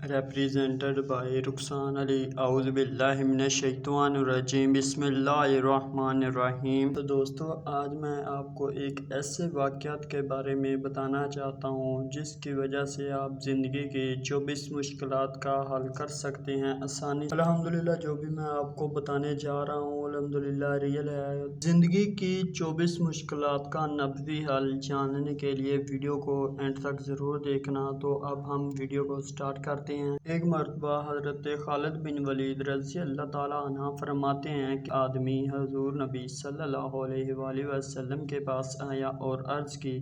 represented by Rukhsan علی۔ اعوذ باللہ من الشیطان الرجیم، بسم اللہ الرحمن الرحیم۔ تو دوستو، آج میں آپ کو ایک ایسے واقعات کے بارے میں بتانا چاہتا ہوں جس کی وجہ سے آپ زندگی کی 24 مشکلات کا حل کر سکتے ہیں آسانی سے۔ الحمدللہ جو بھی میں آپ کو بتانے جا رہا ہوں الحمدللہ ریئل ہے۔ زندگی کی 24 مشکلات کا نبوی حل جاننے کے لیے ویڈیو کو اینڈ تک ضرور دیکھنا۔ تو اب ہم ویڈیو کو سٹارٹ کرتے ہیں۔ ایک مرتبہ حضرت خالد بن ولید رضی اللہ تعالیٰ عنہ فرماتے ہیں کہ آدمی حضور نبی صلی اللہ علیہ وآلہ وسلم کے پاس آیا اور عرض کی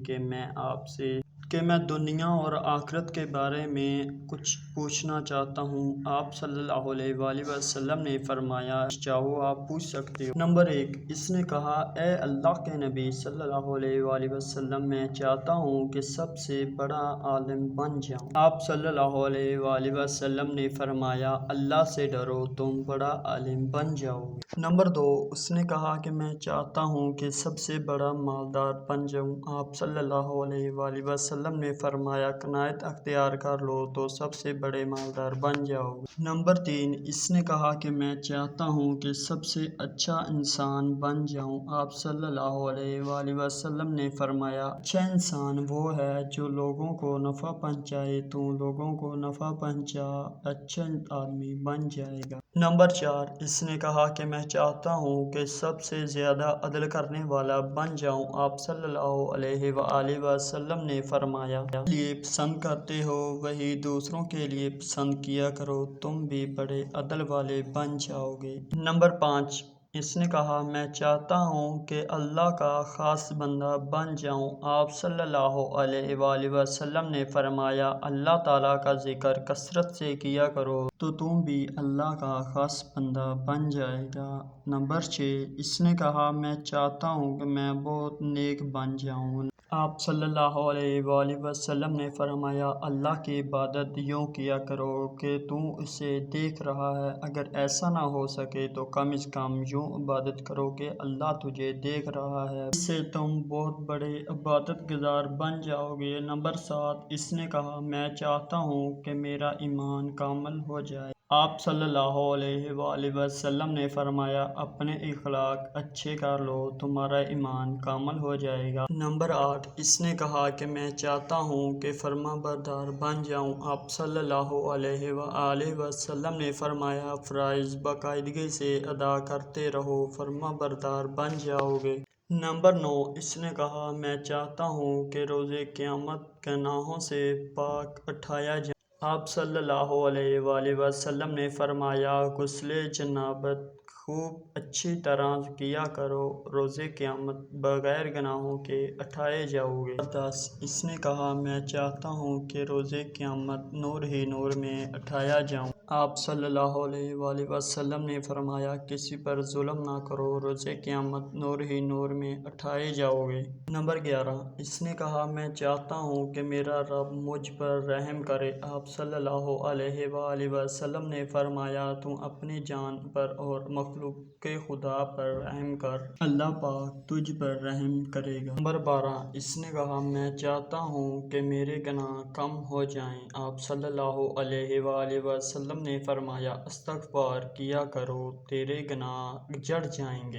کہ میں دنیا اور آخرت کے بارے میں کچھ پوچھنا چاہتا ہوں۔ آپ صلی اللہ علیہ وآلہ وسلم نے فرمایا چاہو آپ پوچھ سکتے ہو۔ نمبر 1، اس نے کہا اے اللہ کے نبی صلی اللہ علیہ وآلہ وسلم، میں چاہتا ہوں کہ سب سے بڑا عالم بن جاؤں۔ آپ صلی اللہ علیہ وآلہ وسلم نے فرمایا اللہ سے ڈرو تم بڑا عالم بن جاؤ گے۔ نمبر 2، اس نے کہا کہ میں چاہتا ہوں کہ سب سے بڑا مالدار بن جاؤں۔ آپ صلی اللہ علیہ وآلہ وسلم نے فرمایا قناعت اختیار کر لو تو سب سے بڑے مالدار بن جاؤ گے۔ نمبر 3، اس نے کہا کہ میں چاہتا ہوں کہ سب سے اچھا انسان بن جاؤں۔ آپ صلی اللہ علیہ وآلہ وسلم نے فرمایا اچھا انسان وہ ہے جو لوگوں کو نفع پہنچائے، تو لوگوں کو نفع پہنچا اچھا آدمی بن جائے گا۔ نمبر 4، اس نے کہا کہ میں چاہتا ہوں کہ سب سے زیادہ عدل کرنے والا بن جاؤں۔ آپ صلی اللہ علیہ وآلہ وسلم نے فرمایا جو لیے پسند کرتے ہو وہی دوسروں کے لیے پسند کیا کرو، تم بھی بڑے عدل والے بن جاؤ گے۔ نمبر 5، اس نے کہا میں چاہتا ہوں کہ اللہ کا خاص بندہ بن جاؤں۔ آپ صلی اللہ علیہ وآلہ وسلم نے فرمایا اللہ تعالیٰ کا ذکر کثرت سے کیا کرو تو تم بھی اللہ کا خاص بندہ بن جائے گا۔ نمبر 6، اس نے کہا میں چاہتا ہوں کہ میں بہت نیک بن جاؤں۔ آپ صلی اللہ علیہ وآلہ وسلم نے فرمایا اللہ کی عبادت یوں کیا کرو کہ تم اسے دیکھ رہا ہے، اگر ایسا نہ ہو سکے تو کم از کم یوں عبادت کرو کہ اللہ تجھے دیکھ رہا ہے، اس سے تم بہت بڑے عبادت گزار بن جاؤ گے۔ نمبر 7، اس نے کہا میں چاہتا ہوں کہ میرا ایمان کامل ہو جائے۔ آپ صلی اللہ علیہ وآلہ وسلم نے فرمایا اپنے اخلاق اچھے کر لو تمہارا ایمان کامل ہو جائے گا۔ نمبر 8، اس نے کہا کہ میں چاہتا ہوں کہ فرما بردار بن جاؤں۔ آپ صلی اللہ علیہ وآلہ وسلم نے فرمایا فرائض باقاعدگی سے ادا کرتے رہو فرما بردار بن جاؤ گے۔ نمبر 9، اس نے کہا میں چاہتا ہوں کہ روز قیامت گناہوں سے پاک اٹھایا جائے۔ آپ صلی اللہ علیہ وآلہ وسلم نے فرمایا غسل جنابت خوب اچھی طرح کیا کرو، روز قیامت بغیر گناہوں کے اٹھائے جاؤ گے۔ 10، اس نے کہا میں چاہتا ہوں کہ روز قیامت نور ہی نور میں اٹھایا جاؤں۔ آپ صلی اللہ علیہ وآلہ وسلم نے فرمایا کسی پر ظلم نہ کرو، روز قیامت نور ہی نور میں اٹھائے جاؤ گے۔ نمبر 11، اس نے کہا میں چاہتا ہوں کہ میرا رب مجھ پر رحم کرے۔ آپ صلی اللہ علیہ وآلہ وسلم نے فرمایا تو اپنی جان پر اور مخلوق کے خدا پر رحم کر، اللہ پاک تجھ پر رحم کرے گا۔ نمبر 12، اس نے کہا میں چاہتا ہوں کہ میرے گناہ کم ہو جائیں۔ آپ صلی اللہ علیہ وآلہ وسلم نے فرمایا استغفار کیا کرو تیرے گناہ جھڑ جائیں گے۔